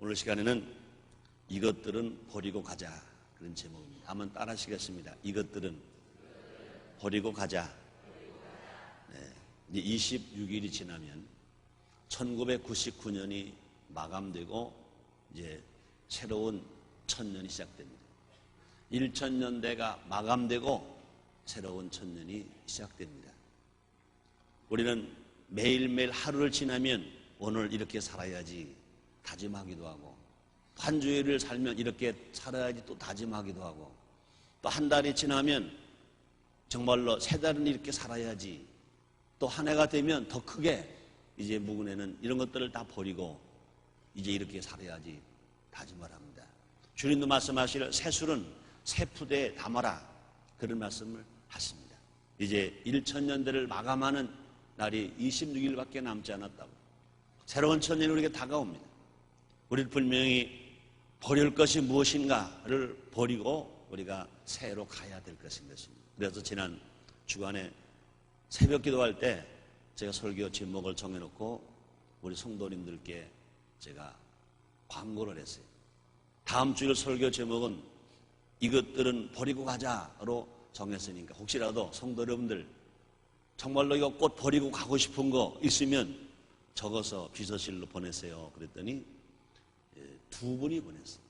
오늘 시간에는 이것들은 버리고 가자, 그런 제목입니다. 한번 따라 하시겠습니다. 이것들은 버리고 가자. 네, 이제 26일이 지나면 1999년이 마감되고 이제 새로운 천년이 시작됩니다. 1000년대가 마감되고 새로운 천년이 시작됩니다. 우리는 매일매일 하루를 지나면 오늘 이렇게 살아야지 다짐하기도 하고, 한 주일을 살면 이렇게 살아야지 또 다짐하기도 하고, 또 한 달이 지나면 정말로 세 달은 이렇게 살아야지, 또 한 해가 되면 더 크게 이제 묵은에는 이런 것들을 다 버리고 이제 이렇게 살아야지 다짐을 합니다. 주님도 말씀하시기를 새술은 새 푸대에 담아라, 그런 말씀을 하십니다. 이제 1000년대를 마감하는 날이 26일밖에 남지 않았다고. 새로운 천년이 우리에게 다가옵니다. 우리는 분명히 버릴 것이 무엇인가를 버리고 우리가 새해로 가야 될 것인 것입니다. 그래서 지난 주간에 새벽 기도할 때 제가 설교 제목을 정해놓고 우리 성도님들께 제가 광고를 했어요. 다음 주일 설교 제목은 이것들은 버리고 가자로 정했으니까 혹시라도 성도 여러분들 정말로 이거 꽃 버리고 가고 싶은 거 있으면 적어서 비서실로 보내세요. 그랬더니 두 분이 보냈어요.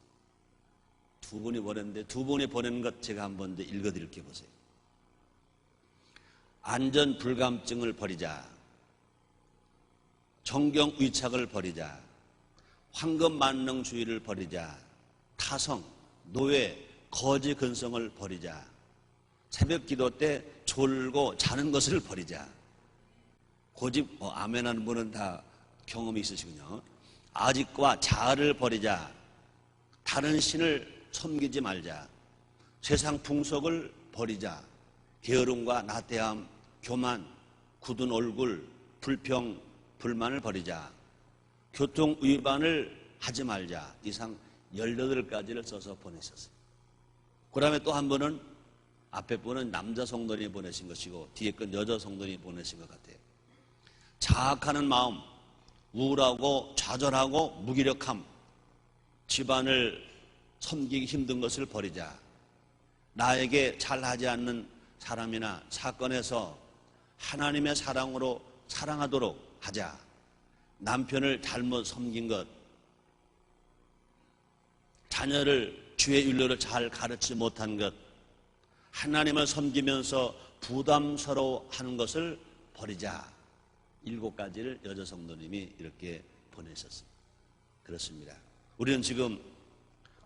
두 분이 보냈는데 두 분이 보낸 것 제가 한번 읽어드릴게요. 보세요. 안전 불감증을 버리자, 정경 위착을 버리자, 황금 만능주의를 버리자, 타성, 노예, 거지 근성을 버리자, 새벽 기도 때 졸고 자는 것을 버리자. 고집 아멘하는 분은 다 경험이 있으시군요. 아직과 자아를 버리자, 다른 신을 섬기지 말자, 세상 풍속을 버리자, 게으름과 나태함, 교만, 굳은 얼굴, 불평, 불만을 버리자, 교통 위반을 하지 말자. 이상 18가지를 써서 보내셨어요. 그 다음에 또 한 분은, 앞에 분은 남자 성도님이 보내신 것이고 뒤에 건 여자 성도님이 보내신 것 같아요. 자학하는 마음, 우울하고 좌절하고 무기력함, 집안을 섬기기 힘든 것을 버리자, 나에게 잘하지 않는 사람이나 사건에서 하나님의 사랑으로 사랑하도록 하자, 남편을 잘못 섬긴 것, 자녀를 주의 윤례를 잘 가르치지 못한 것, 하나님을 섬기면서 부담스러워하는 것을 버리자. 7가지를 여자 성도님이 이렇게 보내셨습니다. 그렇습니다. 우리는 지금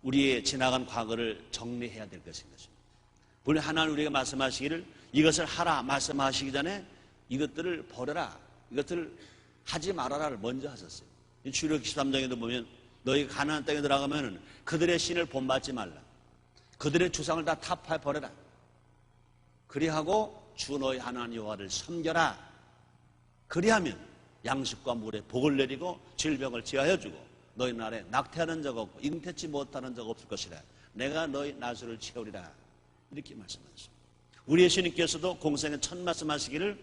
우리의 지나간 과거를 정리해야 될 것인 것입니다. 물론 하나님 우리가 말씀하시기를 이것을 하라 말씀하시기 전에 이것들을 버려라, 이것들을 하지 말아라를 먼저 하셨어요. 출애굽기 13장에도 보면 너희가 가나안 땅에 들어가면 그들의 신을 본받지 말라, 그들의 주상을 다 타파해 버려라, 그리하고 주 너희 하나님 여호와를 섬겨라. 그리하면 양식과 물에 복을 내리고 질병을 제하여 주고 너희 나라에 낙태하는 적 없고 잉태치 못하는 적 없을 것이라. 내가 너희 나수를 채우리라. 이렇게 말씀하셨습니다. 우리 예수님께서도 공생에 첫 말씀하시기를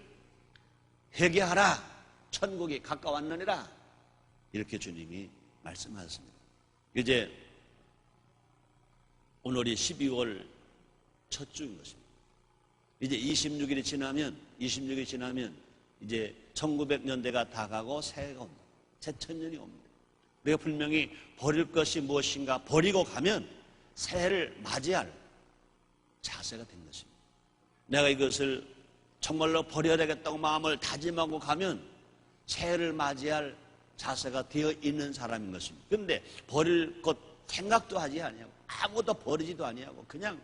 회개하라, 천국이 가까웠느니라, 이렇게 주님이 말씀하셨습니다. 이제 오늘이 12월 첫 주인 것입니다. 이제 26일이 지나면 이제 1900년대가 다가고 새해가 옵니다. 새 천년이 옵니다. 우리가 분명히 버릴 것이 무엇인가 버리고 가면 새해를 맞이할 자세가 된 것입니다. 내가 이것을 정말로 버려야 되겠다고 마음을 다짐하고 가면 새해를 맞이할 자세가 되어 있는 사람인 것입니다. 그런데 버릴 것 생각도 하지 아니하고 아무것도 버리지도 아니하고 그냥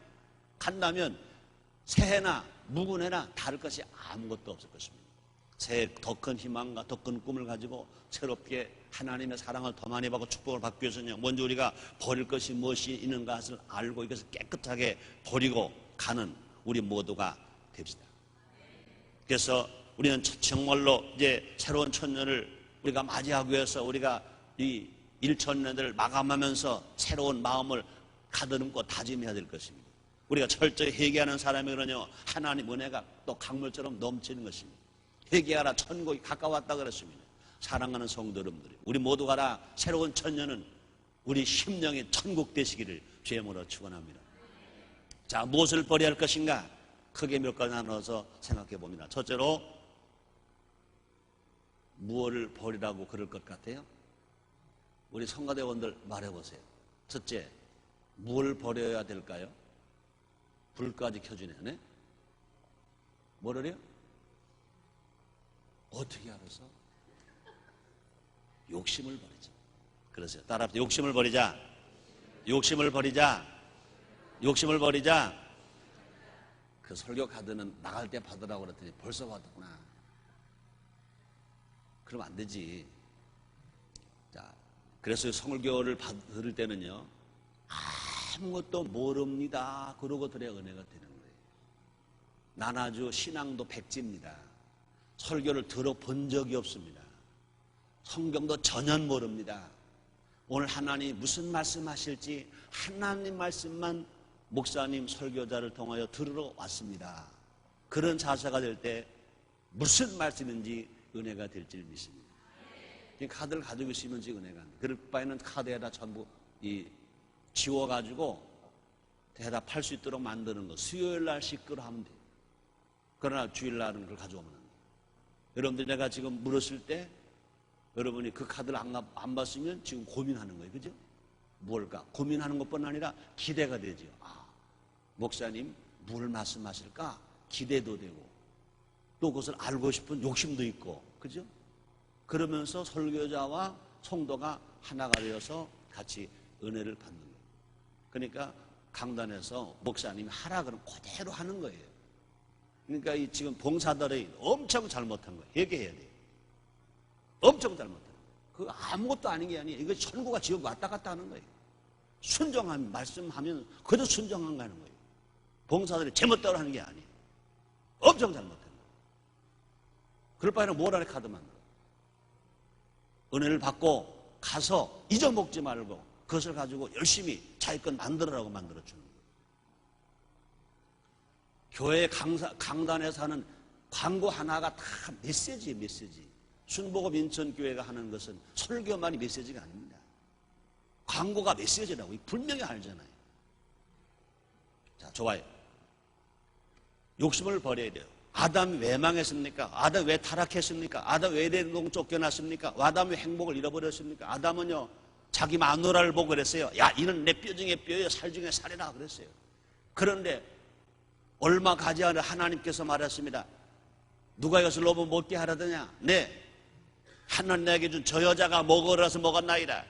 간다면 새해나 묵은해나 다를 것이 아무것도 없을 것입니다. 새해 더 큰 희망과 더 큰 꿈을 가지고 새롭게 하나님의 사랑을 더 많이 받고 축복을 받기 위해서는 먼저 우리가 버릴 것이 무엇이 있는가 를 알고 이것을 깨끗하게 버리고 가는 우리 모두가 됩시다. 그래서 우리는 정말로 이제 새로운 천년을 우리가 맞이하기 위해서 우리가 이 1000년을 마감하면서 새로운 마음을 가다듬고 다짐해야 될 것입니다. 우리가 철저히 회개하는 사람이거든요, 하나님 은혜가 또 강물처럼 넘치는 것입니다. 회개하라, 천국이 가까웠다 그랬습니다. 사랑하는 성도 여러분들이, 우리 모두가 다 새로운 천년은 우리 심령이 천국 되시기를 주의 이름으로 축원합니다. 자, 무엇을 버려야 할 것인가? 크게 몇 가지 나눠서 생각해 봅니다. 첫째로 무엇을 버리라고 그럴 것 같아요? 우리 성가대원들 말해보세요. 첫째, 뭘 버려야 될까요? 불까지 켜주네. 네? 뭐를요? 어떻게 알아서? 욕심을 버리자. 그러세요. 따라합시다. 욕심을 버리자. 욕심을 버리자. 욕심을 버리자. 그 설교 카드는 나갈 때 받으라고 그랬더니 벌써 받았구나. 그러면 안 되지. 자, 그래서 설교를 받을 때는요, 아무것도 모릅니다. 그러고 들어야 은혜가 되는 거예요. 난 아주 신앙도 백지입니다. 설교를 들어본 적이 없습니다. 성경도 전혀 모릅니다. 오늘 하나님 무슨 말씀하실지 하나님 말씀만 목사님 설교자를 통하여 들으러 왔습니다. 그런 자세가 될 때 무슨 말씀인지 은혜가 될 줄 믿습니다. 카드를 가지고 있으면 은혜가 안 돼. 그럴 바에는 카드에다 전부 지워가지고 대답할 수 있도록 만드는 거. 수요일 날 시끄러 하면 돼요. 그러나 주일 날은 그걸 가져오면 안 돼요. 여러분들 내가 지금 물었을 때 여러분이 그 카드를 안 봤으면 지금 고민하는 거예요. 그죠? 뭘까? 고민하는 것뿐 아니라 기대가 되죠. 아, 목사님 뭘 말씀하실까? 기대도 되고 또 그것을 알고 싶은 욕심도 있고, 그죠? 그러면서 설교자와 성도가 하나가 되어서 같이 은혜를 받는 거예요. 그러니까 강단에서 목사님이 하라 그러면 그대로 하는 거예요. 그러니까 이 지금 봉사들이 엄청 잘못한 거예요. 얘기해야 돼요. 엄청 잘못한 거예요. 그거 아무것도 아닌 게 아니에요. 이거 천국과 지옥 왔다 갔다 하는 거예요. 순종하면, 말씀하면 그래도 순종한 거 하는 거예요. 봉사들이 제멋대로 하는 게 아니에요. 엄청 잘못한 거예요. 그럴 바에는 모라의 카드 만들어. 은혜를 받고 가서 잊어먹지 말고 그것을 가지고 열심히 자기 것 만들으라고 만들어주는 거예요. 교회 강단에서 하는 광고 하나가 다 메시지예요, 메시지. 순복음 인천교회가 하는 것은 설교만이 메시지가 아닙니다. 광고가 메시지라고 분명히 알잖아요. 자, 좋아요. 욕심을 버려야 돼요. 아담이 왜 망했습니까? 아담 왜 타락했습니까? 아담 왜 에덴동 쫓겨났습니까? 아담 왜 행복을 잃어버렸습니까? 아담은요, 자기 마누라를 보고 그랬어요. 야, 이는 내 뼈 중에 뼈요, 살 중에 살이라 그랬어요. 그런데 얼마 가지 않아 하나님께서 말했습니다. 누가 이것을 너무 못게 하라더냐? 네, 하나님 내게 준 저 여자가 먹으라서 먹었나이다.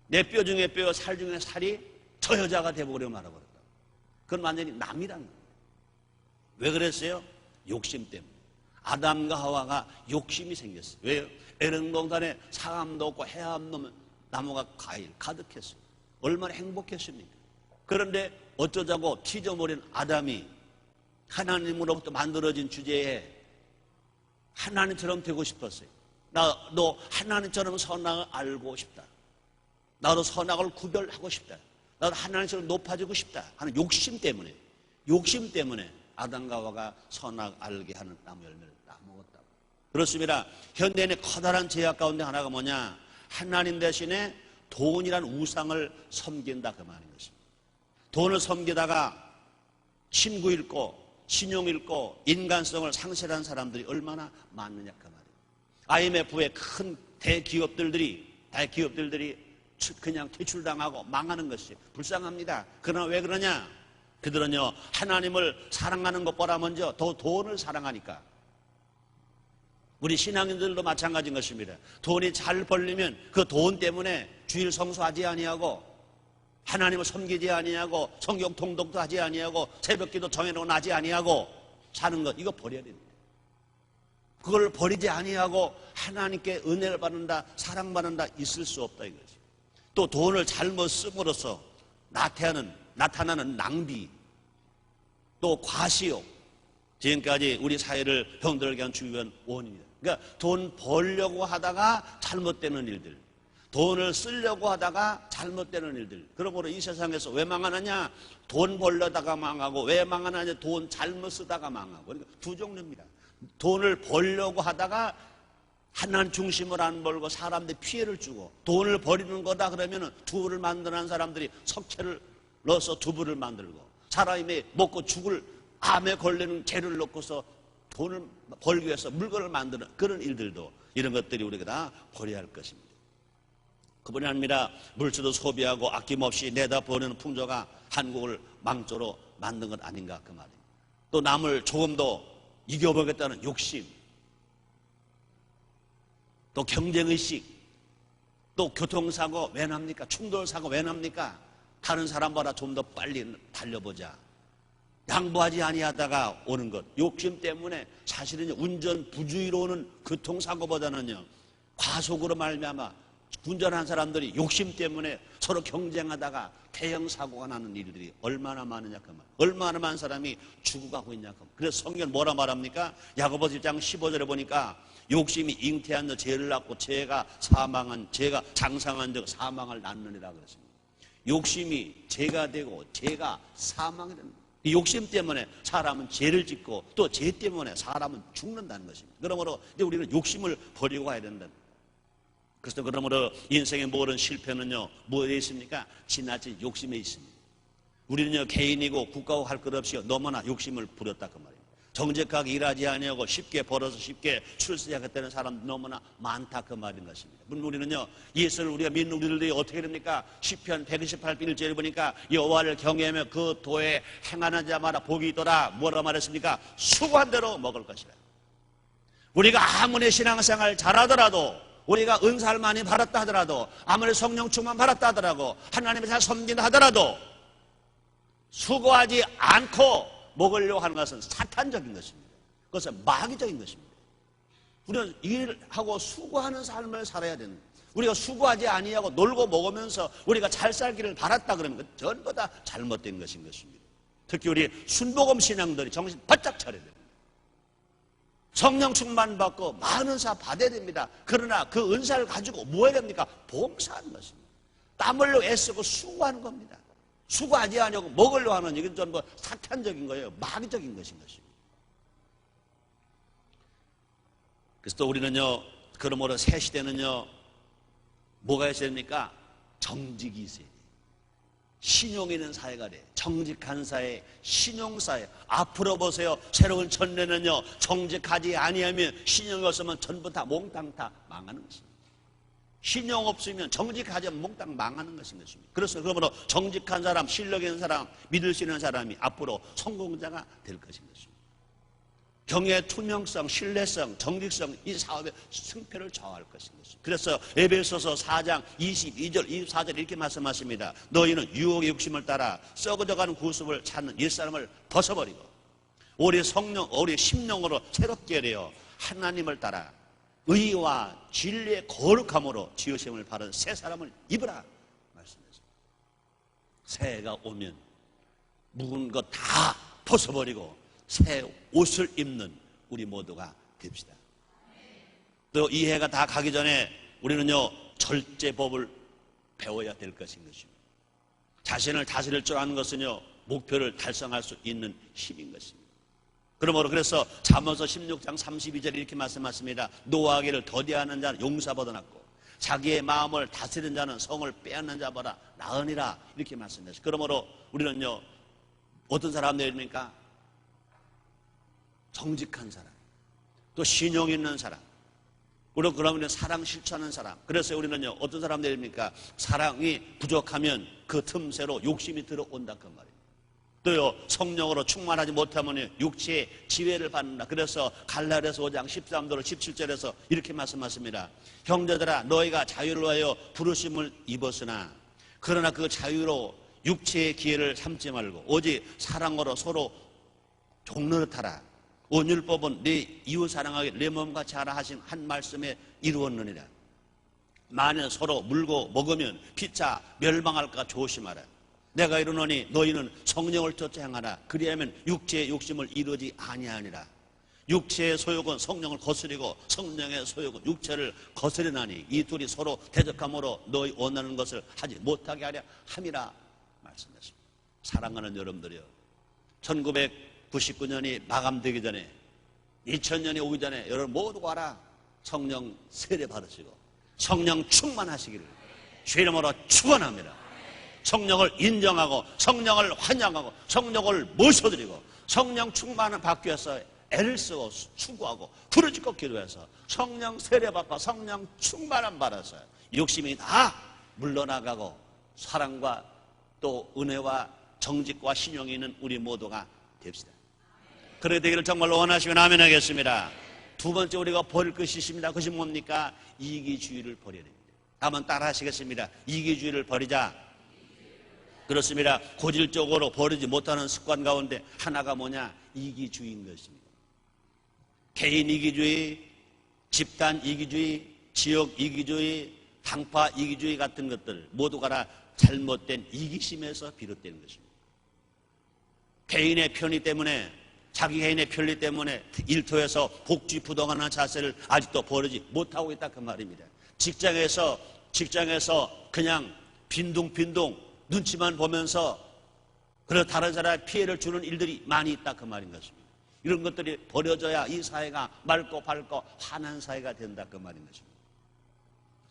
내 뼈 중에 뼈요, 살 중에 살이 저 여자가 되어버려 말아버렸다. 그건 완전히 남이란 거예요. 왜 그랬어요? 욕심 때문에. 아담과 하와가 욕심이 생겼어요. 왜요? 에덴 동산에 사암도 없고 해암도 나무가 과일 가득했어요. 얼마나 행복했습니까? 그런데 어쩌자고 티저버린 아담이 하나님으로부터 만들어진 주제에 하나님처럼 되고 싶었어요. 너 하나님처럼 선악을 알고 싶다. 나도 선악을 구별하고 싶다. 나도 하나님처럼 높아지고 싶다 하는 욕심 때문에 아담과 하와가 선악 알게 하는 나무 열매를 따먹었다고. 그렇습니다. 현대인의 커다란 죄악 가운데 하나가 뭐냐? 하나님 대신에 돈이란 우상을 섬긴다, 그 말인 것입니다. 돈을 섬기다가 친구 잃고 신용 잃고 인간성을 상실한 사람들이 얼마나 많느냐, 그 말이에요. IMF의 큰 대기업들이 그냥 퇴출당하고 망하는 것이 불쌍합니다. 그러나 왜 그러냐? 그들은요, 하나님을 사랑하는 것보다 먼저 더 돈을 사랑하니까. 우리 신앙인들도 마찬가지인 것입니다. 돈이 잘 벌리면 그 돈 때문에 주일 성수하지 아니하고 하나님을 섬기지 아니하고 성경 통독도 하지 아니하고 새벽기도 정해놓고 나지 아니하고 사는 것, 이거 버려야 됩니다. 그걸 버리지 아니하고 하나님께 은혜를 받는다, 사랑받는다, 있을 수 없다 이거지. 또 돈을 잘못 씀으로써 나타나는 낭비, 또 과시욕, 지금까지 우리 사회를 병들게 한 주요한 원인이다. 그러니까 돈 벌려고 하다가 잘못되는 일들, 돈을 쓰려고 하다가 잘못되는 일들. 그러므로 이 세상에서 왜 망하느냐? 돈 벌려다가 망하고, 왜 망하느냐? 돈 잘못 쓰다가 망하고. 그러니까 두 종류입니다. 돈을 벌려고 하다가 하나님 중심을 안 벌고 사람들 피해를 주고 돈을 버리는 거다 그러면은 두부를 만드는 사람들이 석회를 넣어서 두부를 만들고 사람이 먹고 죽을 암에 걸리는 재를 넣고서 돈을 벌기 위해서 물건을 만드는 그런 일들도 이런 것들이 우리가 다 버려야 할 것입니다. 그뿐이 아니라 물질도 소비하고 아낌없이 내다보는 풍조가 한국을 망조로 만든 것 아닌가 그 말입니다. 또 남을 조금 더 이겨보겠다는 욕심, 또 경쟁의식, 또 교통사고 왜 납니까? 충돌사고 왜 납니까? 다른 사람보다 좀 더 빨리 달려보자. 양보하지 아니하다가 오는 것. 욕심 때문에 사실은 운전 부주의로 오는 교통사고보다는요, 과속으로 말미암아 운전한 사람들이 욕심 때문에 서로 경쟁하다가 대형 사고가 나는 일들이 얼마나 많으냐 그 말. 얼마나 많은 사람이 죽어가고 있냐 그 말. 그래서 성경 뭐라 말합니까? 야고보서 1장 15절에 보니까 욕심이 잉태한 자 죄를 낳고 죄가 장상한 자 사망을 낳느니라 그랬습니다. 욕심이 죄가 되고 죄가 사망이 됩니다. 이 욕심 때문에 사람은 죄를 짓고 또 죄 때문에 사람은 죽는다는 것입니다. 그러므로 이제 우리는 욕심을 버리고 가야 된다. 그래서 그러므로 인생의 모든 실패는요, 뭐에 있습니까? 지나친 욕심에 있습니다. 우리는요, 개인이고 국가고 할 것 없이 너무나 욕심을 부렸다 그 말이에요. 정직하게 일하지 아니하고 쉽게 벌어서 쉽게 출세하겠다는 사람 너무나 많다 그 말인 것입니다. 물론 우리는요, 예수를 우리가 믿는 우리들이 어떻게 됩니까? 시편 128편 1절에 보니까 여호와를 경외하며 그 도에 행하는 자마다 복이 있더라. 뭐라 말했습니까? 수고한 대로 먹을 것이라. 우리가 아무리 신앙생활 잘하더라도, 우리가 은사를 많이 받았다 하더라도, 아무리 성령 충만 받았다 하더라도, 하나님을 잘 섬긴다 하더라도 수고하지 않고 먹으려고 하는 것은 사탄적인 것입니다. 그것은 마귀적인 것입니다. 우리는 일하고 수고하는 삶을 살아야 되는 거예요. 우리가 수고하지 아니하고 놀고 먹으면서 우리가 잘 살기를 바랐다 그러면 전부 다 잘못된 것인 것입니다. 특히 우리 순복음 신앙들이 정신 바짝 차려야 됩니다. 성령 충만 받고 많은 은사 받아야 됩니다. 그러나 그 은사를 가지고 뭐 해야 됩니까? 봉사하는 것입니다. 땀 흘려 애쓰고 수고하는 겁니다. 수고하지 않냐고 먹으려고 하는 이건 전부 사탄적인 거예요. 마귀적인 것인 것입니다. 그래서 또 우리는요, 그러므로 새 시대는요, 뭐가 있어야 됩니까? 정직이 있어야 돼요. 신용 있는 사회가 돼. 정직한 사회, 신용사회. 앞으로 보세요. 새로운 천년은요, 정직하지 아니하면 신용이 없으면 전부 다 몽땅 다 망하는 것입니다. 신용 없으면 정직하지 않으면 몽땅 망하는 것인 것입니다. 그래서 그러므로 정직한 사람, 실력 있는 사람, 믿을 수 있는 사람이 앞으로 성공자가 될 것인 것입니다. 경의 투명성, 신뢰성, 정직성 이 사업의 승패를 좌우할 것인 것입니다. 그래서 에베소서 4장 22절, 24절 이렇게 말씀하십니다. 너희는 유혹의 욕심을 따라 썩어져가는 구습을 찾는 옛사람을 벗어버리고 우리 성령, 우리 심령으로 새롭게 되어 하나님을 따라 의와 진리의 거룩함으로 지으심을 바른 새 사람을 입으라 말씀하셨습니다. 새해가 오면 묵은 것 다 벗어버리고 새 옷을 입는 우리 모두가 됩시다. 또 이 해가 다 가기 전에 우리는요, 절제법을 배워야 될 것인 것입니다. 자신을 다스릴 줄 아는 것은요, 목표를 달성할 수 있는 힘인 것입니다. 그러므로 그래서 잠언서 16장 32절 이렇게 말씀하십니다. 노하기를 더디하는 자는 용사보다 낫고 자기의 마음을 다스리는 자는 성을 빼앗는 자보다 나으니라 이렇게 말씀하십니다. 그러므로 우리는요, 어떤 사람들입니까? 정직한 사람, 또 신용 있는 사람, 우리는 그러면 사랑 실천하는 사람. 그래서 우리는요, 어떤 사람들입니까? 사랑이 부족하면 그 틈새로 욕심이 들어온다 그 말이에요. 또요, 성령으로 충만하지 못하면 육체의 지혜를 받는다. 그래서 갈라디아서 5장 13절 17절에서 이렇게 말씀하십니다. 형제들아, 너희가 자유를 위하여 부르심을 입었으나 그러나 그 자유로 육체의 기회를 삼지 말고 오직 사랑으로 서로 종노릇하라. 온율법은 내 이웃 사랑하기 내 몸같이 하라 하신 한 말씀에 이루었느니라. 만일 서로 물고 먹으면 피차 멸망할까 조심하라. 내가 이르노니 너희는 성령을 쫓아 행하라. 그리하면 육체의 욕심을 이루지 아니하니라. 육체의 소욕은 성령을 거스리고 성령의 소욕은 육체를 거스리나니 이 둘이 서로 대적함으로 너희 원하는 것을 하지 못하게 하려 함이라 말씀하십니다. 사랑하는 여러분들이요, 1999년이 마감되기 전에 2000년이 오기 전에 여러분 모두 와라. 성령 세례 받으시고 성령 충만하시기를 주의 이름으로 축원합니다. 성령을 인정하고 성령을 환영하고 성령을 모셔드리고 성령 충만을 받기 위해서 애를 쓰고 수고하고 부르짖고 기도해서 성령 세례 받고 성령 충만함 받아서 욕심이 다 물러나가고 사랑과 또 은혜와 정직과 신용이 있는 우리 모두가 됩시다. 그래 되기를 정말로 원하시면 아멘 하겠습니다. 두 번째 우리가 버릴 것이 있습니다. 그것이 뭡니까? 이기주의를 버려야 됩니다. 한번 따라 하시겠습니다. 이기주의를 버리자. 그렇습니다. 고질적으로 버리지 못하는 습관 가운데 하나가 뭐냐? 이기주의인 것입니다. 개인 이기주의, 집단 이기주의, 지역 이기주의, 당파 이기주의 같은 것들 모두가 다 잘못된 이기심에서 비롯되는 것입니다. 개인의 편의 때문에 자기 개인의 편리 때문에 일터에서 복지부동하는 자세를 아직도 버리지 못하고 있다 그 말입니다. 직장에서 그냥 빈둥빈둥 눈치만 보면서 그래서 다른 사람에 피해를 주는 일들이 많이 있다 그 말인 것입니다. 이런 것들이 버려져야 이 사회가 맑고 밝고 환한 사회가 된다 그 말인 것입니다.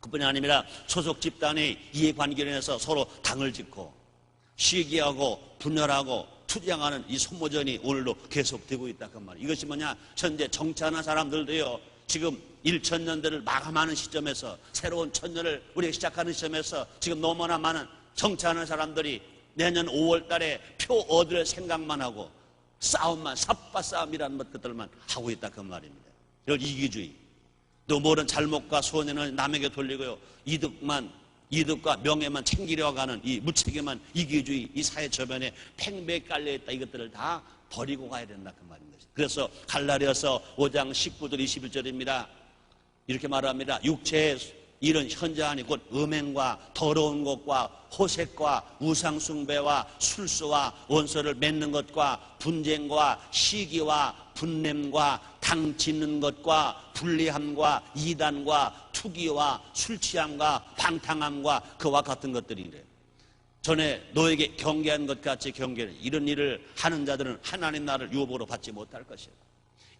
그뿐이 아닙니다. 소속 집단의 이해관계에서 서로 당을 짓고 시기하고 분열하고 투쟁하는 이 소모전이 오늘도 계속되고 있다 그 말이에요. 이것이 뭐냐? 현재 정치하는 사람들도요, 지금 1000년대를 마감하는 시점에서 새로운 천년을 우리가 시작하는 시점에서 지금 너무나 많은 정치하는 사람들이 내년 5월 달에 표 얻을 생각만 하고 싸움만, 삽바 싸움이라는 것들만 하고 있다 그 말입니다. 이런 이기주의, 또 모든 잘못과 손해는 남에게 돌리고요, 이득과 명예만 챙기려고 하는 이 무책임한 이기주의, 이 사회 저변에 팽배히 깔려있다. 이것들을 다 버리고 가야 된다 그 말인 것입니다. 그래서 갈라디아서 5장 19절 21절입니다. 이렇게 말합니다. 육체의 일은 현저하니 곧 음행과 더러운 것과 호색과 우상숭배와 술수와 원수를 맺는 것과 분쟁과 시기와 분냄과 당 짓는 것과 불리함과 이단과 투기와 술취함과 방탕함과 그와 같은 것들이래. 전에 너에게 경계한 것 같이 경계는 이런 일을 하는 자들은 하나님 나라를 유업으로 받지 못할 것이다.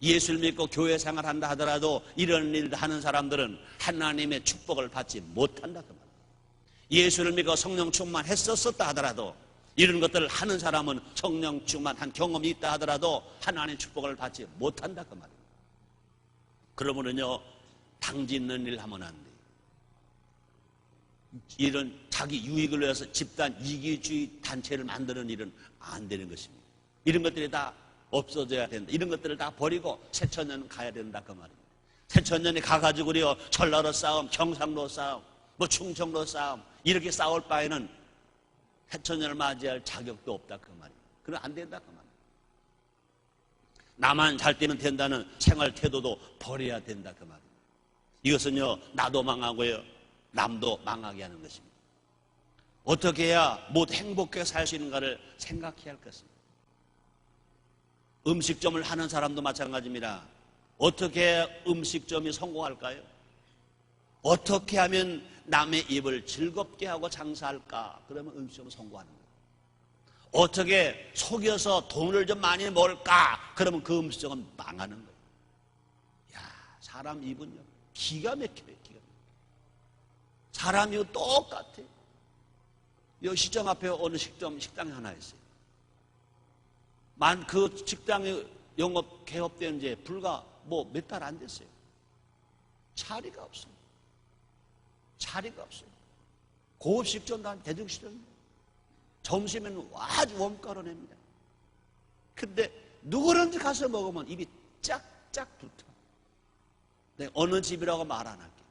예수를 믿고 교회 생활한다 하더라도 이런 일을 하는 사람들은 하나님의 축복을 받지 못한다 그 말이에요. 예수를 믿고 성령 충만했었다 하더라도 이런 것들을 하는 사람은 성령 충만한 경험이 있다 하더라도 하나님의 축복을 받지 못한다 그 말이에요. 그러면은요, 당짓는 일 하면 안 돼요. 이런 자기 유익을 위해서 집단 이기주의 단체를 만드는 일은 안 되는 것입니다. 이런 것들이 다 없어져야 된다. 이런 것들을 다 버리고 새천년 가야 된다 그 말입니다. 새천년에 가가지고요, 전라도 싸움, 경상도 싸움, 뭐 충청도 싸움 이렇게 싸울 바에는 새천년을 맞이할 자격도 없다 그 말입니다. 그럼 안 된다 그 말입니다. 나만 잘 때면 된다는 생활 태도도 버려야 된다 그 말입니다. 이것은요, 나도 망하고요, 남도 망하게 하는 것입니다. 어떻게 해야 모두 행복하게 살 수 있는가를 생각해야 할 것입니다. 음식점을 하는 사람도 마찬가지입니다. 어떻게 해야 음식점이 성공할까요? 어떻게 하면 남의 입을 즐겁게 하고 장사할까? 그러면 음식점은 성공하는 거예요. 어떻게 속여서 돈을 좀 많이 벌까? 그러면 그 음식점은 망하는 거예요. 야, 사람 입은요, 기가 막혀요, 기가 막혀요. 사람이 똑같아요. 이 시장 앞에 어느 식당이 하나 있어요. 그 식당이 영업 개업된 지 불과 몇 달 안 됐어요. 자리가 없어요. 자리가 없어요. 고급 식전도 한 대중식전. 점심에는 아주 원가로 냅니다. 근데 누구든지 가서 먹으면 입이 짝짝 붙어. 내가 어느 집이라고 말 안 할게.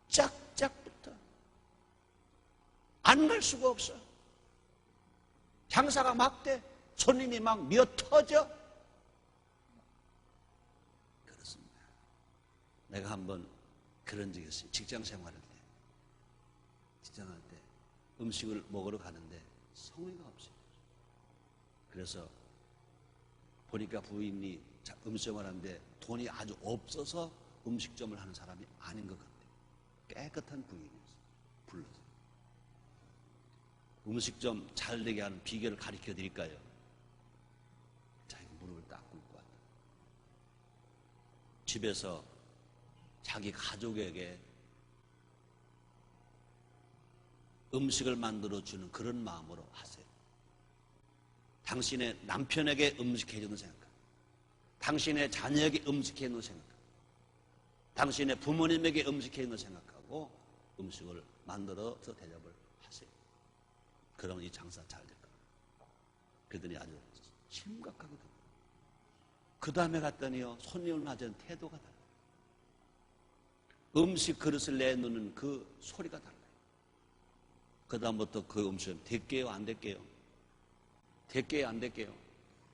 짝짝 붙어. 안 갈 수가 없어. 장사가 막 돼. 손님이 막 미어 터져. 그렇습니다. 내가 한번 그런 적이 있어요. 직장 생활할 때. 직장할 때 음식을 먹으러 가는데 성의가 없어요. 그래서 보니까 부인이 음식점을 하는데 돈이 아주 없어서 음식점을 하는 사람이 아닌 것 같아요. 깨끗한 부인이었어요. 불러서. 음식점 잘 되게 하는 비결을 가르쳐 드릴까요? 무릎을 딱 꿇고 왔다. 집에서 자기 가족에게 음식을 만들어주는 그런 마음으로 하세요. 당신의 남편에게 음식해주는 생각, 당신의 자녀에게 음식해주는 생각, 당신의 부모님에게 음식해주는 생각하고 음식을 만들어서 대접을 하세요. 그러면 이 장사 잘 될 겁니다. 그랬더니 아주 심각하거든요. 그 다음에 갔더니요, 손님을 맞은 태도가 달라요. 음식 그릇을 내놓는 그 소리가 달라요. 그 다음부터 그 음식은 될게요, 안 될게요? 될게요, 안 될게요?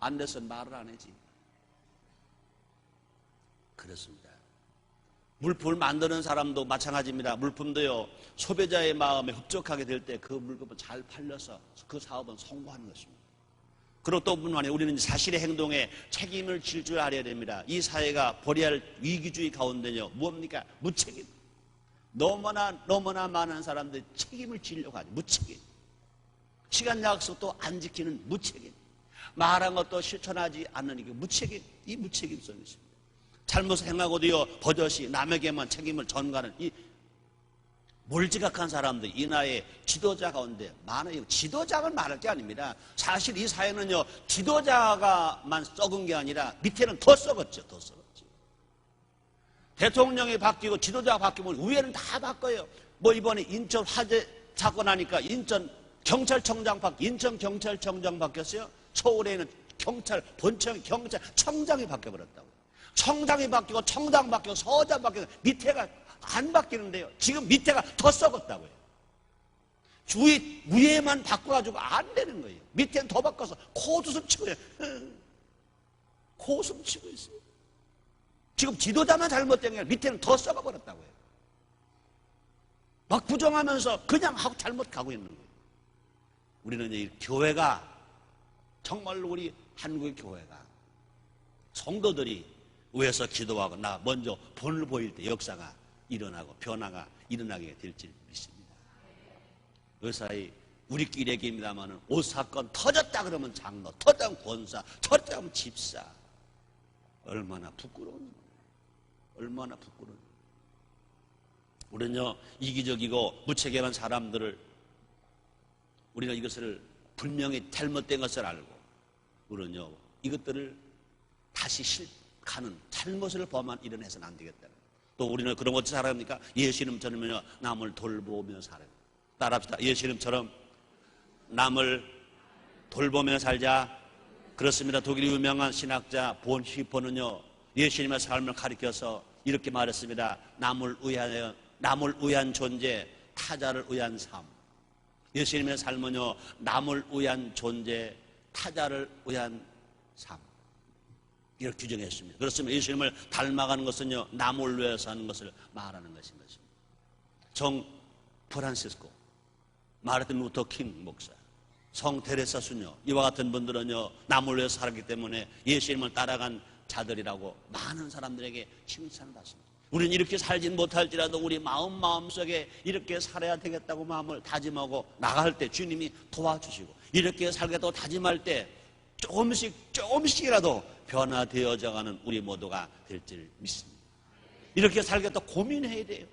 안 돼서 말을 안 하지. 그렇습니다. 물품을 만드는 사람도 마찬가지입니다. 물품도요, 소비자의 마음에 흡족하게 될 때 그 물품은 잘 팔려서 그 사업은 성공하는 것입니다. 그리고 또 뿐만 아니라 우리는 사실의 행동에 책임을 질 줄 알아야 됩니다. 이 사회가 벌여야 할 위기주의 가운데요, 뭡니까? 무책임. 너무나 많은 사람들이 책임을 지려고 하죠. 무책임. 시간 약속도 안 지키는 무책임. 말한 것도 실천하지 않는 이게 무책임. 이 무책임성이 있습니다. 잘못을 행하고도요, 버젓이 남에게만 책임을 전가하는 이 몰지각한 사람들, 이 나라의 지도자 가운데 많아요. 지도자가 말할 게 아닙니다. 사실 이 사회는요, 지도자가만 썩은 게 아니라 밑에는 더 썩었죠. 더 썩었죠. 대통령이 바뀌고 지도자가 바뀌면 위에는 다 바꿔요. 뭐 이번에 인천 화재 사건 하니까 인천 경찰청장 바뀌었어요. 서울에는 본청 경찰청장이 바뀌어버렸다고. 청장이 바뀌고 청장 바뀌고 서장 바뀌고 밑에가 안 바뀌는데요. 지금 밑에가 더 썩었다고요. 위에만 바꿔가지고 안 되는 거예요. 밑에는 더 바꿔서 코웃음 치고 코웃음 치고 있어요. 지금 지도자만 잘못된 게 아니라 밑에는 더 썩어버렸다고요. 막 부정하면서 그냥 하고 잘못 가고 있는 거예요. 우리는 이 교회가 정말로 우리 한국의 교회가 성도들이 위에서 기도하고 나 먼저 본을 보일 때 역사가 일어나고 변화가 일어나게 될지 믿습니다. 의사의 우리끼리 얘기입니다만 옷 사건 터졌다 그러면 장로, 터졌다 그러면 권사, 터졌다 그러면 집사. 얼마나 부끄러운, 얼마나 부끄러운. 우리는요, 이기적이고 무책임한 사람들을, 우리가 이것을 분명히 잘못된 것을 알고 우리는요, 이것들을 다시 실가는 잘못을 범한 일은 해서는 안 되겠다. 또 우리는 그런 것처럼 살아갑니까? 예수 이름처럼요, 남을 돌보며 살아요. 따라합시다. 예수 이름처럼 남을 돌보며 살자. 그렇습니다. 독일 유명한 신학자 본 히퍼는요, 예수님의 삶을 가리켜서 이렇게 말했습니다. 남을 위한 존재, 타자를 위한 삶. 예수님의 삶은요, 남을 위한 존재, 타자를 위한 삶. 이렇게 규정했습니다. 그렇습니다. 예수님을 닮아가는 것은요, 남을 위해서 하는 것을 말하는 것인 것입니다. 정 프란시스코, 마르틴 루터 킹 목사, 성 테레사 수녀, 이와 같은 분들은요, 남을 위해서 살았기 때문에 예수님을 따라간 자들이라고 많은 사람들에게 칭찬을 받습니다. 우리는 이렇게 살진 못할지라도 우리 마음속에 이렇게 살아야 되겠다고 마음을 다짐하고 나갈 때 주님이 도와주시고, 이렇게 살겠다고 다짐할 때 조금씩이라도 변화되어져가는 우리 모두가 될 줄 믿습니다. 이렇게 살겠다고 고민해야 돼요.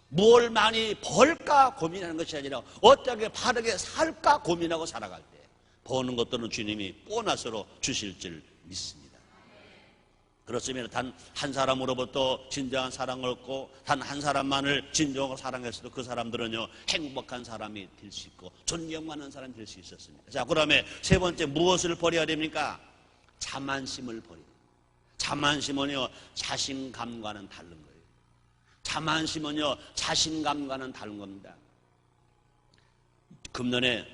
뭘 많이 벌까 고민하는 것이 아니라 어떻게 바르게 살까 고민하고 살아갈 때 버는 것들은 주님이 보너스로 주실 줄 믿습니다. 그렇습니다. 단 한 사람으로부터 진정한 사랑을 얻고 단 한 사람만을 진정으로 사랑했어도 그 사람들은요, 행복한 사람이 될 수 있고 존경받는 사람이 될 수 있었습니다. 자, 그다음에 세 번째 무엇을 버려야 됩니까? 자만심을 버려야 됩니다. 자만심은요, 자신감과는 다른 거예요. 자만심은요, 자신감과는 다른 겁니다. 금년에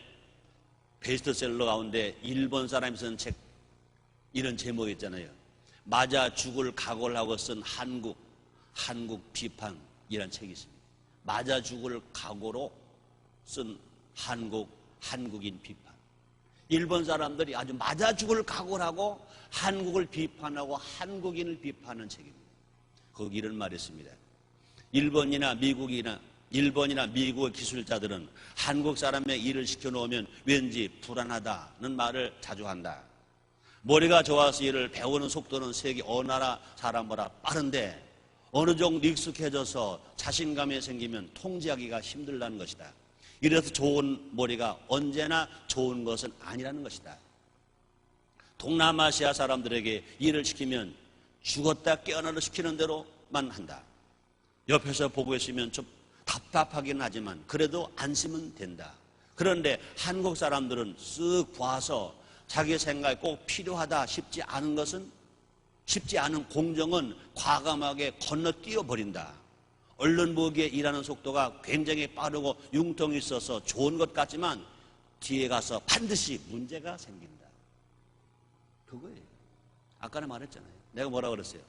베스트셀러 가운데 일본 사람이 쓴 책, 이런 제목이 있잖아요. 맞아 죽을 각오를 하고 쓴 한국 비판이라는 책이 있습니다. 맞아 죽을 각오로 쓴 한국인 비판. 일본 사람들이 아주 맞아 죽을 각오를 하고 한국을 비판하고 한국인을 비판하는 책입니다. 거기 이런 말이 있습니다. 일본이나 미국의 기술자들은 한국 사람의 일을 시켜놓으면 왠지 불안하다는 말을 자주 한다. 머리가 좋아서 일을 배우는 속도는 세계 어느 나라 사람보다 빠른데 어느 정도 익숙해져서 자신감이 생기면 통제하기가 힘들다는 것이다. 이래서 좋은 머리가 언제나 좋은 것은 아니라는 것이다. 동남아시아 사람들에게 일을 시키면 죽었다 깨어나를 시키는 대로만 한다. 옆에서 보고 있으면 좀 답답하긴 하지만 그래도 안심은 된다. 그런데 한국 사람들은 쓱 봐서 자기 생각에 꼭 필요하다 싶지 않은 것은, 쉽지 않은 공정은 과감하게 건너뛰어 버린다. 언론 보기에 일하는 속도가 굉장히 빠르고 융통이 있어서 좋은 것 같지만 뒤에 가서 반드시 문제가 생긴다. 그거예요. 아까는 말했잖아요. 내가 뭐라 그랬어요?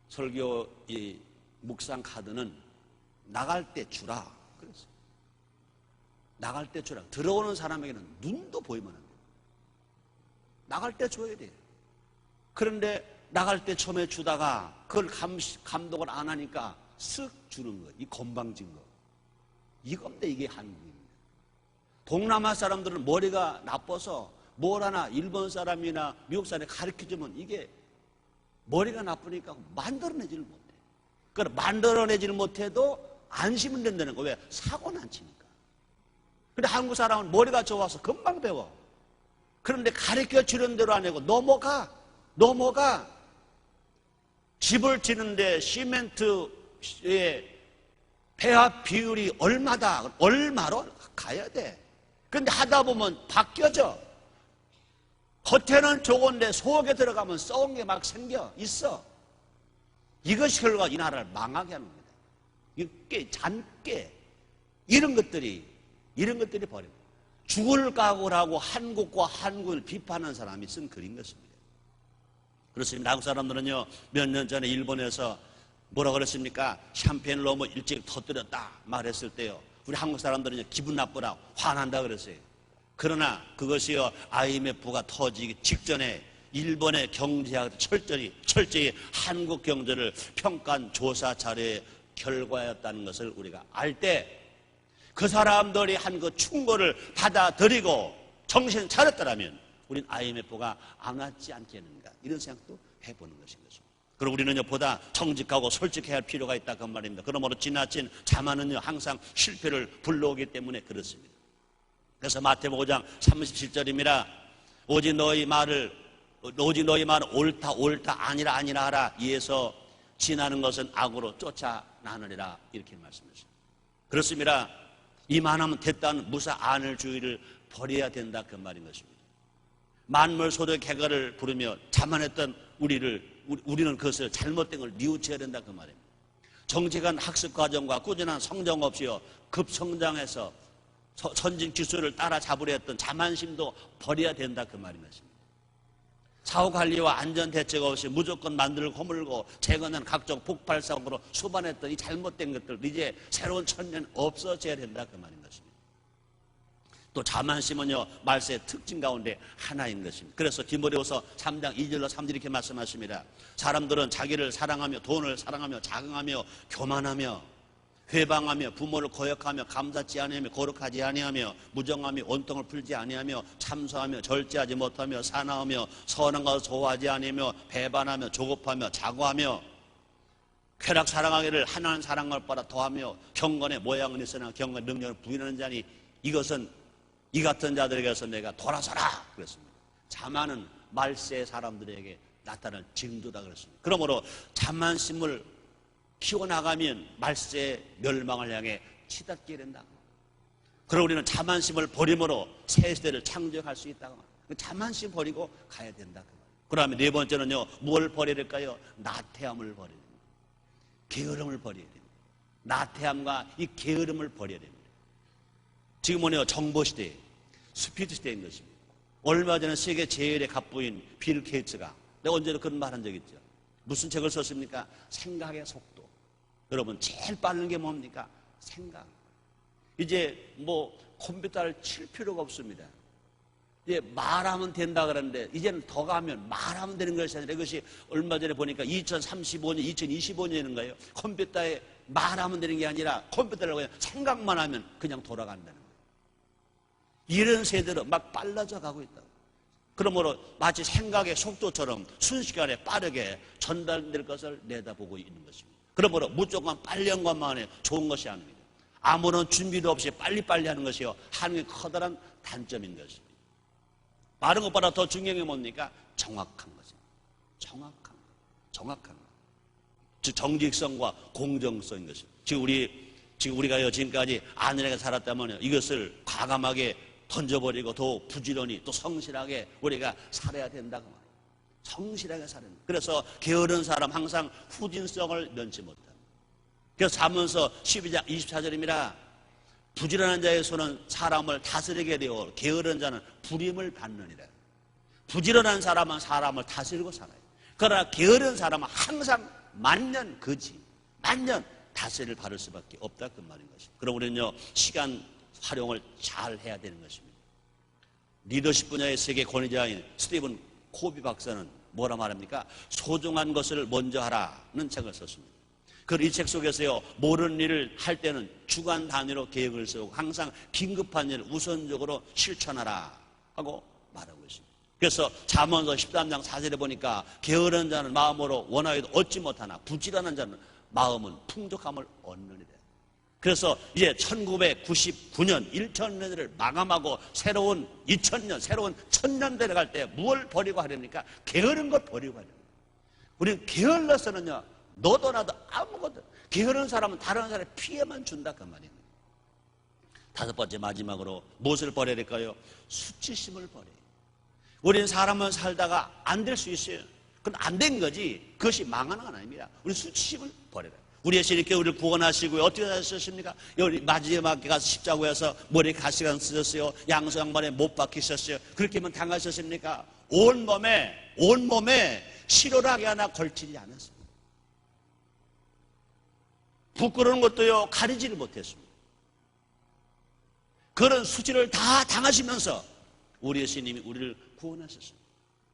설교 이 묵상 카드는 나갈 때 주라 그랬어요. 나갈 때 주라. 들어오는 사람에게는 눈도 보이면 안 돼요. 나갈 때 줘야 돼요. 그런데 나갈 때 처음에 주다가 그걸 감독을 안 하니까 쓱 주는 거, 이 건방진 거. 이건데 이게 한국입니다. 동남아 사람들은 머리가 나빠서 뭘 하나 일본 사람이나 미국 사람이 가르쳐주면 이게 머리가 나쁘니까 만들어내지를 못해. 그러니까 만들어내지를 못해도 안심은 된다는 거. 왜? 사고는 안 치니까. 근데 한국 사람은 머리가 좋아서 금방 배워. 그런데 가르쳐 주는 대로 안 하고 넘어가. 집을 짓는데 시멘트의 배합 비율이 얼마다, 얼마로 가야 돼. 근데 하다 보면 바뀌어져. 겉에는 좋은데 속에 들어가면 썩은 게 막 생겨 있어. 이것이 결과 이 나라를 망하게 하는 겁니다. 이게 잔깨 이런 것들이 버립니다. 죽을 각오를 하고 한국과 한국을 비판하는 사람이 쓴 글인 것입니다. 그렇습니다. 한국 사람들은요, 몇 년 전에 일본에서 뭐라 그랬습니까? 샴페인을 너무 일찍 터뜨렸다 말했을 때요, 우리 한국 사람들은 기분 나쁘라, 화난다 그랬어요. 그러나 그것이요, IMF가 터지기 직전에 일본의 경제학 철저히 한국 경제를 평가한 조사 자료의 결과였다는 것을 우리가 알 때 그 사람들이 한 그 충고를 받아들이고 정신 차렸더라면 우린 IMF가 안 왔지 않겠는가, 이런 생각도 해보는 것인 것입니다. 그리고 우리는요, 보다 정직하고 솔직해야 할 필요가 있다 그 말입니다. 그러므로 지나친 자만은요, 항상 실패를 불러오기 때문에 그렇습니다. 그래서 마태복음 5장 37절입니다. 오직 너희 말을 옳다 아니라 하라. 이에서 지나는 것은 악으로 쫓아나느니라, 이렇게 말씀하십니다. 그렇습니다. 이만하면 됐다는 무사 안을주의를 버려야 된다 그 말인 것입니다. 만물소득 개가를 부르며 자만했던 우리는 그것을 잘못된 걸 뉘우쳐야 된다 그 말입니다. 정직한 학습 과정과 꾸준한 성장 없이요, 급성장해서 선진 기술을 따라잡으려 했던 자만심도 버려야 된다 그 말인 것입니다. 사후관리와 안전대책 없이 무조건 만들고 허물고 재건한 각종 폭발사고로 수반했던 이 잘못된 것들, 이제 새로운 천년 없어져야 된다 그 말인 것입니다. 또 자만심은요, 말세의 특징 가운데 하나인 것입니다. 그래서 디모데후서 3장 2절로 3절 이렇게 말씀하십니다. 사람들은 자기를 사랑하며 돈을 사랑하며 자긍하며 교만하며 회방하며 부모를 거역하며 감사치 아니하며 거룩하지 아니하며 무정하며 온통을 풀지 아니하며 참소하며 절제하지 못하며 사나우며 선한 것을 좋아하지 아니하며 배반하며 조급하며 자고하며 쾌락 사랑하기를 하나님 사랑할 바라 더하며 경건의 모양은 있으나 경건의 능력을 부인하는 자니 이것은 이 같은 자들에게서 내가 돌아서라 그랬습니다. 자만은 말세 사람들에게 나타날 징조다 그랬습니다. 그러므로 자만심을 키워나가면 말세의 멸망을 향해 치닫게 된다. 그리고 우리는 자만심을 버림으로 새 시대를 창조할 수 있다고 말합니다. 자만심 버리고 가야 된다. 그러면 네 번째는요, 뭘 버려야 될까요? 나태함을 버려야 됩니다. 게으름을 버려야 됩니다. 나태함과 이 게으름을 버려야 됩니다. 지금은요, 정보시대, 스피드 시대인 것입니다. 얼마 전에 세계 제일의 갑부인 빌 게이츠가, 내가 언제나 그런 말 한 적 있죠. 무슨 책을 썼습니까? 생각의 속도. 여러분, 제일 빠른 게 뭡니까? 생각. 이제 뭐 컴퓨터를 칠 필요가 없습니다. 이제 말하면 된다 그러는데 이제는 더 가면 말하면 되는 것이 아니라, 이것이 얼마 전에 보니까 2035년, 2025년인가요? 컴퓨터에 말하면 되는 게 아니라 컴퓨터를 그냥 생각만 하면 그냥 돌아간다는 거예요. 이런 세대로 막 빨라져 가고 있다고. 그러므로 마치 생각의 속도처럼 순식간에 빠르게 전달될 것을 내다보고 있는 것입니다. 그러므로 무조건 빨리 한 것만에 좋은 것이 아닙니다. 아무런 준비도 없이 빨리빨리 하는 것이요, 한국의 커다란 단점인 것입니다. 빠른 것보다 더 중요한 게 뭡니까? 정확한 거죠. 정확한 거. 즉 정직성과 공정성인 것입니다. 지금 우리가 지금까지 아내가 살았다면 이것을 과감하게 던져버리고 더 부지런히 또 성실하게 우리가 살아야 된다고 말이에요. 성실하게 살아야 된다. 그래서 게으른 사람 항상 후진성을 면치 못합니다. 그래서 잠언서 12장 24절입니다. 부지런한 자의 손은 사람을 다스리게 되어 게으른 자는 불임을 받느니라. 부지런한 사람은 사람을 다스리고 살아요. 그러나 게으른 사람은 항상 만년 다스리를 받을 수밖에 없다, 그 말인 것입니다. 그럼 우리는요, 시간 활용을 잘 해야 되는 것입니다. 리더십 분야의 세계 권위자인 스티븐 코비 박사는 뭐라 말합니까? 소중한 것을 먼저 하라는 책을 썼습니다. 이 책 속에서요, 모르는 일을 할 때는 주간 단위로 계획을 세우고 항상 긴급한 일을 우선적으로 실천하라 하고 말하고 있습니다. 그래서 잠언서 13장 4절에 보니까 게으른 자는 마음으로 원하여도 얻지 못하나 부지런한 자는 마음은 풍족함을 얻느니라. 그래서 이제 1999년 1000년대를 마감하고 새로운 2000년, 새로운 1000년대를 갈 때 무엇을 버리고 하렵니까? 게으른 것 버리고 하렵니다. 우리는 게을러서는요, 너도 나도 아무것도, 게으른 사람은 다른 사람에 피해만 준다, 그 말입니다. 다섯 번째, 마지막으로 무엇을 버려야 될까요? 수치심을 버려요. 우리는 사람은 살다가 안 될 수 있어요. 그건 안 된 거지, 그것이 망하는 건 아닙니다. 우리 수치심을 버려라. 우리 예수 이렇게 우리를 구원하시고요, 어떻게 하셨습니까? 여기 마지막에 가서 십자가에서 머리에 가시관 쓰셨어요. 양수 양반에 못 박히셨어요. 그렇게 하면 당하셨습니까? 온 몸에 실오라기 하나 걸치지 않았습니다. 부끄러운 것도요, 가리지를 못했습니다. 그런 수치를 다 당하시면서 우리 예수님이 우리를 구원하셨습니다.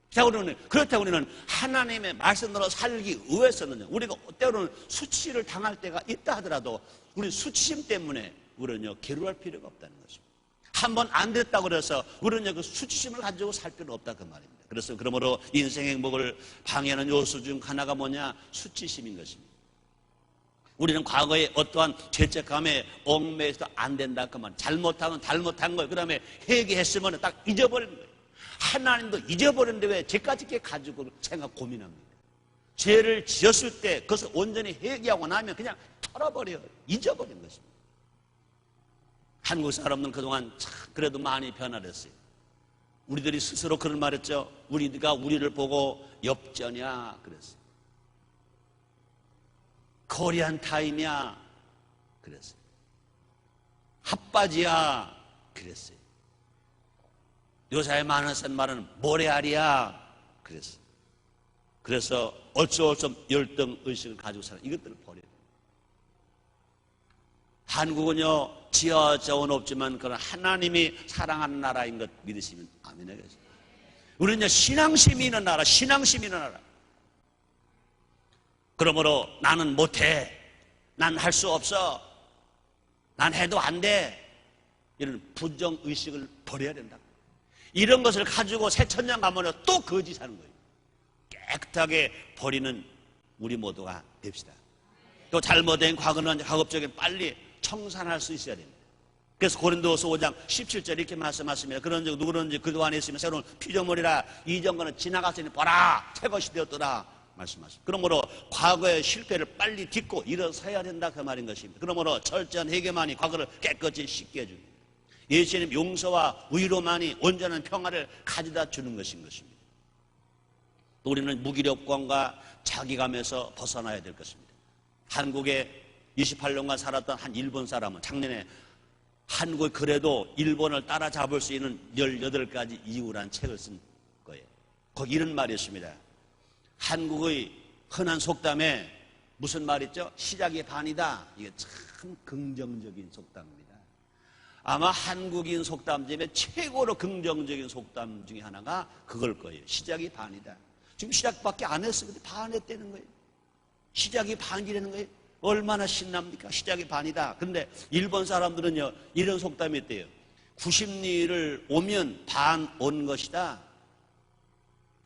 자, 그렇다고 우리는 하나님의 말씀으로 살기 위해서는요, 우리가 때로는 수치를 당할 때가 있다 하더라도 우리 수치심 때문에 우리는요, 괴로워할 필요가 없다는 것입니다. 한번 안 됐다고 그래서 우리는요, 그 수치심을 가지고 살 필요는 없다, 그 말입니다. 그래서 그러므로 인생 행복을 방해하는 요소 중 하나가 뭐냐? 수치심인 것입니다. 우리는 과거에 어떠한 죄책감에 얽매여서 안 된다, 그 말. 잘못하면 잘못한 거예요. 그 다음에 회개했으면 딱 잊어버리는 거예요. 하나님도 잊어버렸는데 왜 죄까지 이렇게 가지고 생각 고민합니까? 죄를 지었을 때 그것을 온전히 회개하고 나면 그냥 털어버려요. 잊어버린 것입니다. 한국 사람들은 그동안 참 그래도 많이 변화됐어요. 우리들이 스스로 그런 말했죠. 우리가 우리를 보고 엽전이야 그랬어요. 코리안 타임이야 그랬어요. 핫바지야 그랬어요. 요사에 많은 쓴 말은 모래알이야 그랬어요. 그래서 어쩔 수 없는 열등의식을 가지고 사는 이것들을 버려야 돼요. 한국은요, 지어져온 없지만 그런 하나님이 사랑하는 나라인 것 믿으시면 아멘 하겠습니다. 우리는요, 신앙심이 있는 나라, 신앙심이 있는 나라. 그러므로 나는 못해, 난 할 수 없어, 난 해도 안 돼, 이런 부정의식을 버려야 된다. 이런 것을 가지고 새천년 가면 또 거짓하는 거예요. 깨끗하게 버리는 우리 모두가 됩시다. 또 잘못된 과거는 가급적인 빨리 청산할 수 있어야 됩니다. 그래서 고린도서 5장 17절 이렇게 말씀하십니다. 그런 적 누구든지 그도 안에 있으면 새로운 피조물이라 이전과는 지나갔으니 보라 새것이 되었더라 말씀하십니다. 그러므로 과거의 실패를 빨리 딛고 일어서야 된다 그 말인 것입니다. 그러므로 철저한 회개만이 과거를 깨끗이 씻게 해줍니다. 예수님 용서와 의로만이 온전한 평화를 가져다 주는 것인 것입니다. 또 우리는 무기력감과 자기감에서 벗어나야 될 것입니다. 한국에 28년간 살았던 한 일본 사람은 작년에 한국이 그래도 일본을 따라잡을 수 있는 18가지 이유라는 책을 쓴 거예요. 거기 이런 말이 있습니다. 한국의 흔한 속담에 무슨 말 있죠? 시작이 반이다. 이게 참 긍정적인 속담입니다. 아마 한국인 속담 중에 최고로 긍정적인 속담 중에 하나가 그걸 거예요. 시작이 반이다. 지금 시작밖에 안 했어요. 근데 반 했다는 거예요. 시작이 반이라는 거예요. 얼마나 신납니까? 시작이 반이다. 근데 일본 사람들은요, 이런 속담이 있대요. 90리를 오면 반 온 것이다.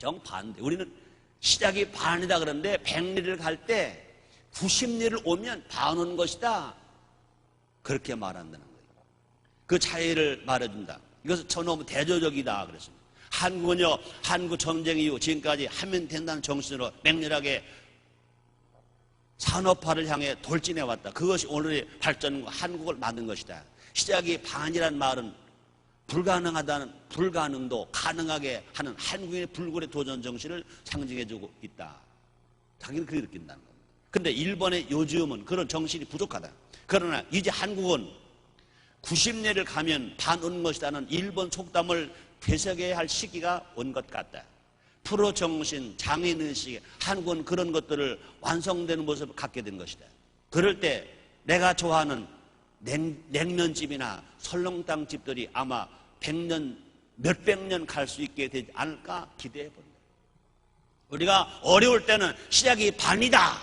정반대. 우리는 시작이 반이다 그러는데 100리를 갈 때 90리를 오면 반 오는 것이다. 그렇게 말한다는 거예요. 그 차이를 말해준다. 이것은 너무 대조적이다 그랬습니다. 한국은요, 한국 전쟁 이후 지금까지 하면 된다는 정신으로 맹렬하게 산업화를 향해 돌진해 왔다. 그것이 오늘의 발전과 한국을 만든 것이다. 시작이 반이란 말은 불가능하다는 불가능도 가능하게 하는 한국인의 불굴의 도전 정신을 상징해주고 있다. 자기는 그렇게 느낀다는 겁니다. 그런데 일본의 요즘은 그런 정신이 부족하다. 그러나 이제 한국은 90년을 가면 반 오는 것이라는 일본 속담을 되새겨야 할 시기가 온 것 같다. 프로 정신, 장인의식, 한국은 그런 것들을 완성되는 모습을 갖게 된 것이다. 그럴 때 내가 좋아하는 냉면집이나 설렁탕 집들이 아마 100년, 몇백 년 갈 수 있게 되지 않을까 기대해 봅니다. 우리가 어려울 때는 시작이 반이다.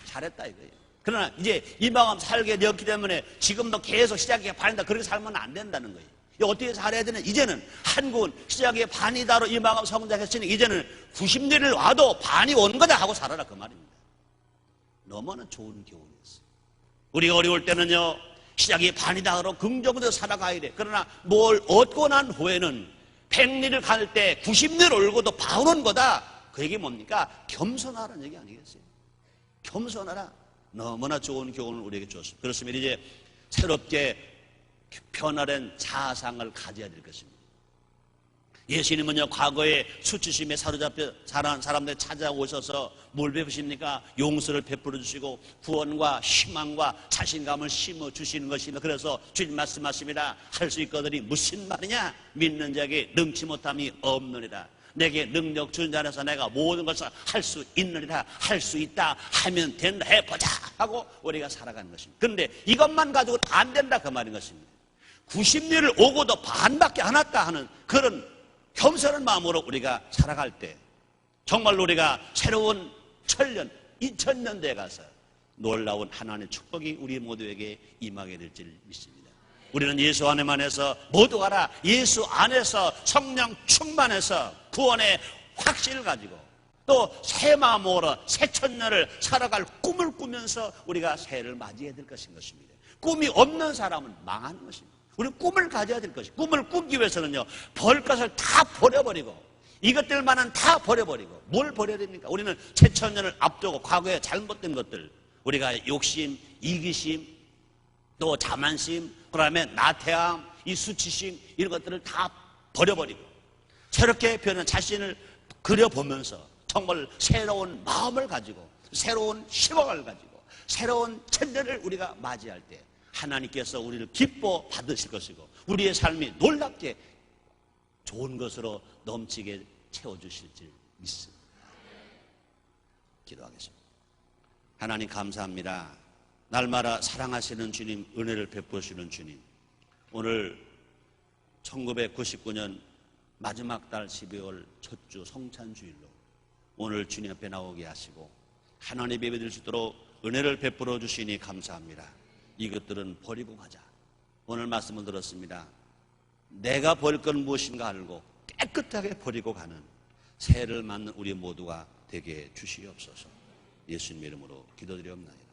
잘했다 이거예요. 그러나 이제 이 마음 살게 되었기 때문에 지금도 계속 시작이 반이다. 그렇게 살면 안 된다는 거예요. 어떻게 살아야 되는? 이제는 한국은 시작이 반이다로 이 마음 성장했으니 이제는 90년을 와도 반이 온 거다 하고 살아라 그 말입니다. 너무나 좋은 교훈이었어요. 우리가 어려울 때는요, 시작이 반이다로 긍정적으로 살아가야 돼. 그러나 뭘 얻고 난 후에는 100리를 갈 때 90리를 올고도 반 오는 거다. 그 얘기 뭡니까? 겸손하라는 얘기 아니겠어요? 겸손하라. 너무나 좋은 교훈을 우리에게 줬습니다. 그렇습니다. 이제 새롭게 변화된 자아상을 가져야 될 것입니다. 예수님은요, 과거에 수치심에 사로잡혀 자란 사람들 찾아오셔서 뭘 베푸십니까? 용서를 베풀어 주시고 구원과 희망과 자신감을 심어 주시는 것입니다. 그래서 주님 말씀하십니다. 할 수 있거든이 무슨 말이냐? 믿는 자에게 능치 못함이 없느니라. 내게 능력 주는 자 안에서 내가 모든 것을 할 수 있느니라. 할 수 있다 하면 된다. 해보자 하고 우리가 살아가는 것입니다. 그런데 이것만 가지고 안 된다 그 말인 것입니다. 90리를 오고도 반밖에 안 왔다 하는 그런 겸손한 마음으로 우리가 살아갈 때 정말로 우리가 새로운 천년, 2000년대에 가서 놀라운 하나님의 축복이 우리 모두에게 임하게 될 줄 믿습니다. 우리는 예수 안에만해서 모두 가라. 예수 안에서 성령 충만해서 구원의 확신을 가지고 또 새 마음으로 새 천년을 살아갈 꿈을 꾸면서 우리가 새해를 맞이해야 될 것입니다. 꿈이 없는 사람은 망하는 것입니다. 우리는 꿈을 가져야 될 것이. 꿈을 꾸기 위해서는요, 벌 것을 다 버려버리고 이것들만은 다 버려버리고 뭘 버려야 됩니까? 우리는 새천년을 앞두고 과거에 잘못된 것들, 우리가 욕심, 이기심, 또 자만심, 그다음에 나태함, 이 수치심 이런 것들을 다 버려버리고 새롭게 변한 자신을 그려보면서 정말 새로운 마음을 가지고 새로운 희망을 가지고 새로운 천년을 우리가 맞이할 때 하나님께서 우리를 기뻐 받으실 것이고 우리의 삶이 놀랍게 좋은 것으로 넘치게 채워주실 줄 믿습니다. 기도하겠습니다. 하나님 감사합니다. 날마다 사랑하시는 주님, 은혜를 베푸시는 주님, 오늘 1999년 마지막 달 12월 첫 주 성찬주일로 오늘 주님 앞에 나오게 하시고 하나님 예배 드릴 수 있도록 은혜를 베풀어 주시니 감사합니다. 이것들은 버리고 가자. 오늘 말씀을 들었습니다. 내가 버릴 건 무엇인가 알고 깨끗하게 버리고 가는 새해를 맞는 우리 모두가 되게 주시옵소서. 예수님 이름으로 기도드리옵나이다.